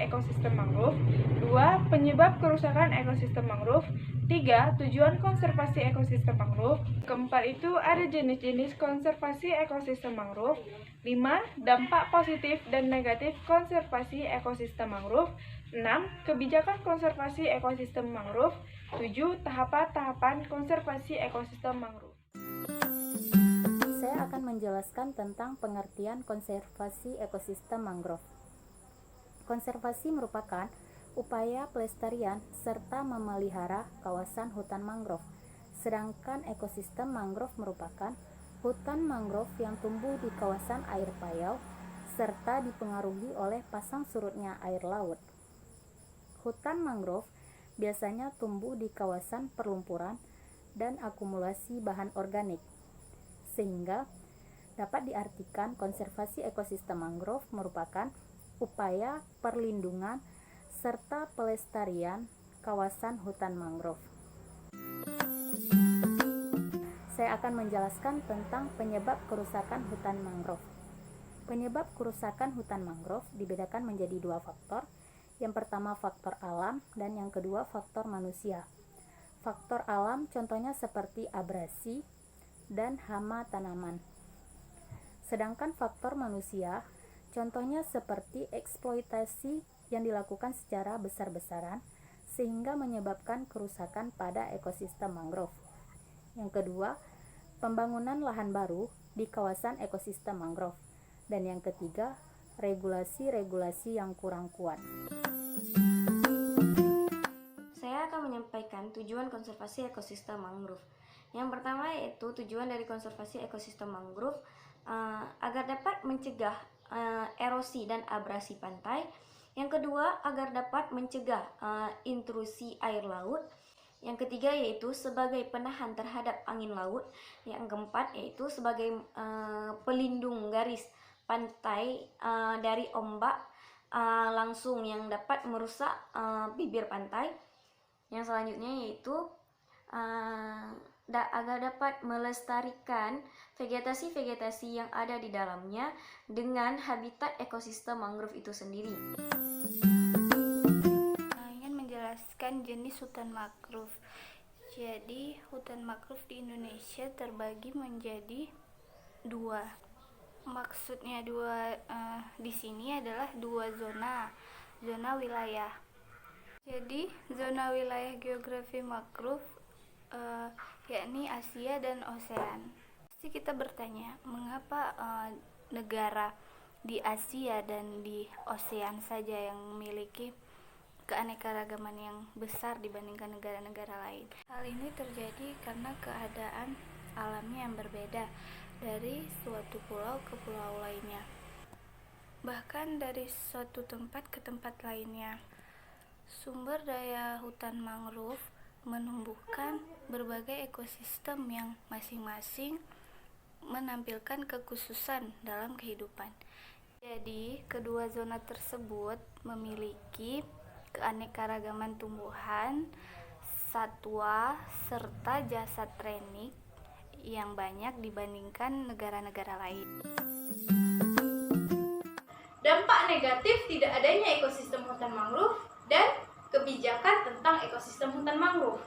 ekosistem mangrove. 2. Penyebab kerusakan ekosistem mangrove. 3. Tujuan konservasi ekosistem mangrove. Keempat itu ada jenis-jenis konservasi ekosistem mangrove. 5. Dampak positif dan negatif konservasi ekosistem mangrove. 6. Kebijakan konservasi ekosistem mangrove. 7. Tahapan-tahapan konservasi ekosistem mangrove. Saya akan menjelaskan tentang pengertian konservasi ekosistem mangrove. Konservasi merupakan upaya pelestarian serta memelihara kawasan hutan mangrove. Sedangkan ekosistem mangrove merupakan hutan mangrove yang tumbuh di kawasan air payau serta dipengaruhi oleh pasang surutnya air laut. Hutan mangrove biasanya tumbuh di kawasan perlumpuran dan akumulasi bahan organik, sehingga dapat diartikan konservasi ekosistem mangrove merupakan upaya perlindungan serta pelestarian kawasan hutan mangrove. Saya akan menjelaskan tentang penyebab kerusakan hutan mangrove. Penyebab kerusakan hutan mangrove dibedakan menjadi dua faktor. Yang pertama faktor alam dan yang kedua faktor manusia. Faktor alam contohnya seperti abrasi dan hama tanaman. Sedangkan faktor manusia contohnya seperti eksploitasi yang dilakukan secara besar-besaran sehingga menyebabkan kerusakan pada ekosistem mangrove. Yang kedua, pembangunan lahan baru di kawasan ekosistem mangrove. Dan yang ketiga, regulasi-regulasi yang kurang kuat. Saya akan menyampaikan tujuan konservasi ekosistem mangrove. Yang pertama yaitu tujuan dari konservasi ekosistem mangrove agar dapat mencegah erosi dan abrasi pantai. Yang kedua, agar dapat mencegah intrusi air laut. Yang ketiga yaitu sebagai penahan terhadap angin laut. Yang keempat yaitu sebagai pelindung garis pantai dari ombak langsung yang dapat merusak bibir pantai. Yang selanjutnya yaitu agar dapat melestarikan vegetasi-vegetasi yang ada di dalamnya dengan habitat ekosistem mangrove itu sendiri. Ingin menjelaskan jenis hutan mangrove. Jadi, hutan mangrove di Indonesia terbagi menjadi dua. Maksudnya di sini adalah dua zona wilayah. Jadi, zona wilayah geografi mangrove yakni Asia dan Osean. Pasti kita bertanya, mengapa negara di Asia dan di Osean saja yang memiliki keanekaragaman yang besar dibandingkan negara-negara lain? Hal ini terjadi karena keadaan alamnya yang berbeda dari suatu pulau ke pulau lainnya, bahkan dari suatu tempat ke tempat lainnya. Sumber daya hutan mangrove menumbuhkan berbagai ekosistem yang masing-masing menampilkan kekhususan dalam kehidupan. Jadi, kedua zona tersebut memiliki keanekaragaman tumbuhan, satwa, serta jasa trenik yang banyak dibandingkan negara-negara lain. Dampak negatif tidak adanya ekosistem hutan mangrove dan kebijakan tentang ekosistem hutan mangrove.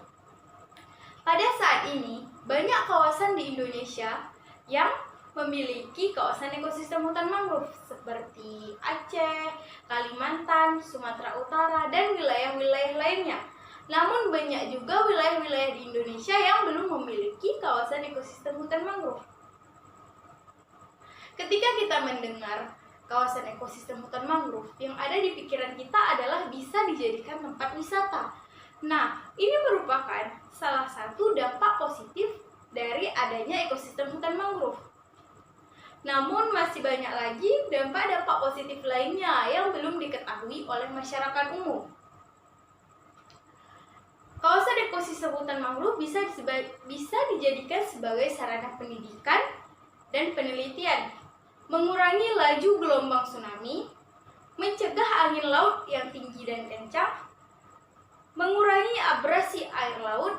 Pada saat ini, banyak kawasan di Indonesia yang memiliki kawasan ekosistem hutan mangrove seperti Aceh, Kalimantan, Sumatera Utara, dan wilayah-wilayah lainnya. Namun banyak juga wilayah-wilayah di Indonesia yang belum memiliki kawasan ekosistem hutan mangrove. Ketika kita mendengar kawasan ekosistem hutan mangrove, yang ada di pikiran kita adalah bisa dijadikan tempat wisata. Nah, ini merupakan salah satu dampak positif dari adanya ekosistem hutan mangrove. Namun masih banyak lagi dampak-dampak positif lainnya yang belum diketahui oleh masyarakat umum. Kawasan ekosistem hutan mangrove bisa dijadikan sebagai sarana pendidikan dan penelitian, mengurangi laju gelombang tsunami, mencegah angin laut yang tinggi dan kencang, mengurangi abrasi air laut,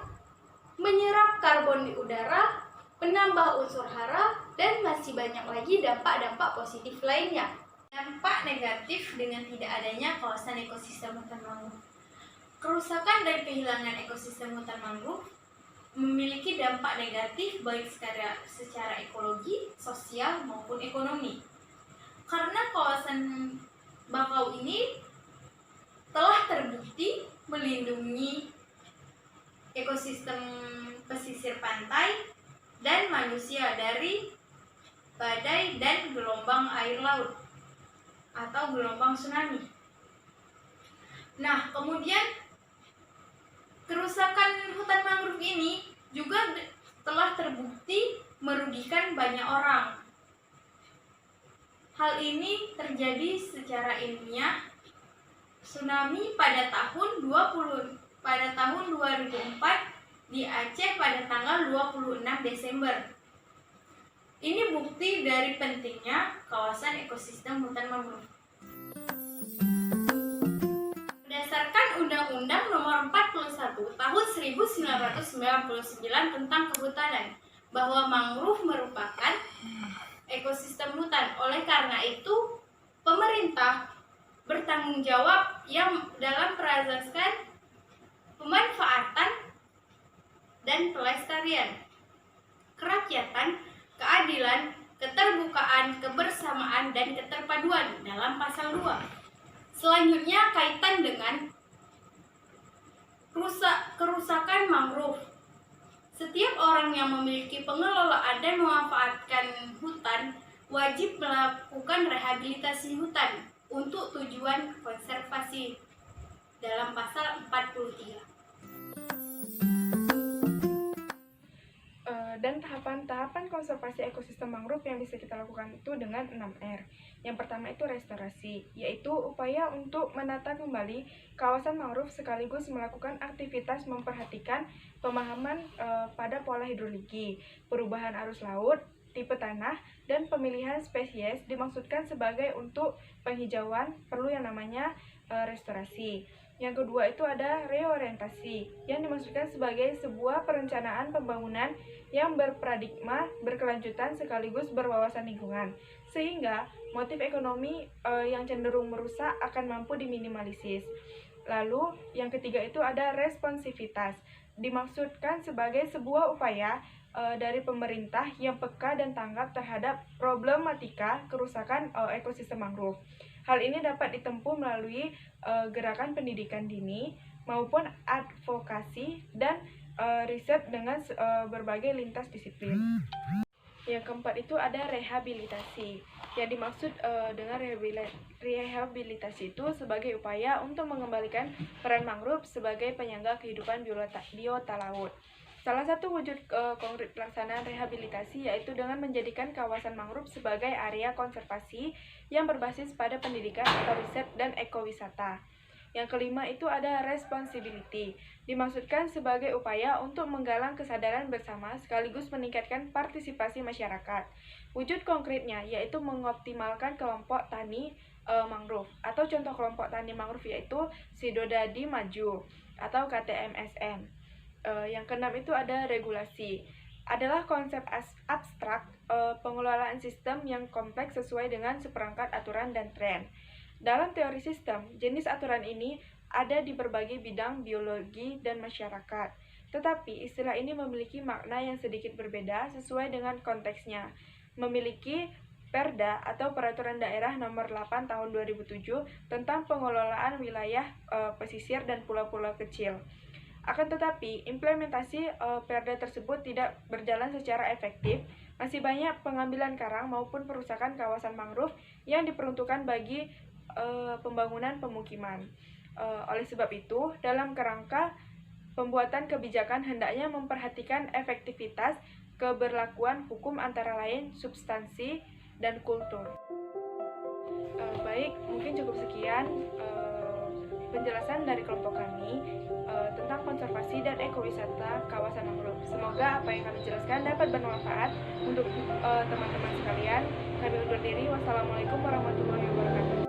menyerap karbon di udara, menambah unsur hara, dan masih banyak lagi dampak-dampak positif lainnya. Dampak negatif dengan tidak adanya kawasan ekosistem hutan mangrove. Kerusakan dan kehilangan ekosistem hutan mangrove memiliki dampak negatif baik secara ekologi, sosial, maupun ekonomi. Karena kawasan bakau ini telah terbukti melindungi ekosistem pesisir pantai dan manusia dari badai dan gelombang air laut atau gelombang tsunami. Nah, kemudian kerusakan hutan mangrove ini juga telah terbukti merugikan banyak orang. Hal ini terjadi secara ilmiah. Tsunami pada tahun 2004 di Aceh pada tanggal 26 Desember. Ini bukti dari pentingnya kawasan ekosistem hutan mangrove. Berdasarkan Undang-Undang Nomor 41 Tahun 1999 tentang Kehutanan, bahwa mangrove merupakan ekosistem hutan. Oleh karena itu, pemerintah bertanggung jawab yang dalam perazaskan pemanfaatan dan pelestarian, kerakyatan, keadilan, keterbukaan, kebersamaan, dan keterpaduan dalam pasal 2. Selanjutnya kaitan dengan kerusakan mangrove. Setiap orang yang memiliki pengelolaan dan memanfaatkan hutan wajib melakukan rehabilitasi hutan untuk tujuan konservasi dalam pasal 43. Dan tahapan-tahapan konservasi ekosistem mangrove yang bisa kita lakukan itu dengan 6R. Yang pertama itu restorasi, yaitu upaya untuk menata kembali kawasan mangrove sekaligus melakukan aktivitas memperhatikan pemahaman pada pola hidrologi, perubahan arus laut, tipe tanah, dan pemilihan spesies dimaksudkan sebagai untuk penghijauan perlu yang namanya restorasi. Yang kedua itu ada reorientasi, yang dimaksudkan sebagai sebuah perencanaan pembangunan yang berparadigma, berkelanjutan sekaligus berwawasan lingkungan, sehingga motif ekonomi yang cenderung merusak akan mampu diminimalisis. Lalu yang ketiga itu ada responsivitas, dimaksudkan sebagai sebuah upaya dari pemerintah yang peka dan tanggap terhadap problematika kerusakan ekosistem mangrove. Hal ini dapat ditempuh melalui gerakan pendidikan dini maupun advokasi dan riset dengan berbagai lintas disiplin. Yang keempat itu ada rehabilitasi. Yang dimaksud dengan rehabilitasi itu sebagai upaya untuk mengembalikan peran mangrove sebagai penyangga kehidupan biota laut. Salah satu wujud konkret pelaksanaan rehabilitasi yaitu dengan menjadikan kawasan mangrove sebagai area konservasi yang berbasis pada pendidikan atau riset dan ekowisata. Yang kelima itu ada responsibility, dimaksudkan sebagai upaya untuk menggalang kesadaran bersama sekaligus meningkatkan partisipasi masyarakat. Wujud konkretnya yaitu mengoptimalkan kelompok tani mangrove, atau contoh kelompok tani mangrove yaitu Sidodadi Maju atau KTMSM. Yang keenam itu ada regulasi, adalah konsep abstrak pengelolaan sistem yang kompleks sesuai dengan seperangkat aturan dan tren. Dalam teori sistem, jenis aturan ini ada di berbagai bidang biologi dan masyarakat. Tetapi istilah ini memiliki makna yang sedikit berbeda sesuai dengan konteksnya. Memiliki Perda atau Peraturan Daerah Nomor 8 Tahun 2007 tentang pengelolaan wilayah pesisir dan pulau-pulau kecil. Akan tetapi, implementasi Perda tersebut tidak berjalan secara efektif. Masih banyak pengambilan karang maupun perusakan kawasan mangrove yang diperuntukkan bagi pembangunan pemukiman. Oleh sebab itu, dalam kerangka pembuatan kebijakan hendaknya memperhatikan efektivitas keberlakuan hukum antara lain substansi dan kultur. Baik, mungkin cukup sekian penjelasan dari kelompok kami tentang konservasi dan ekowisata kawasan mangrove. Semoga apa yang kami jelaskan dapat bermanfaat untuk teman-teman sekalian. Kami undur diri. Wassalamualaikum warahmatullahi wabarakatuh.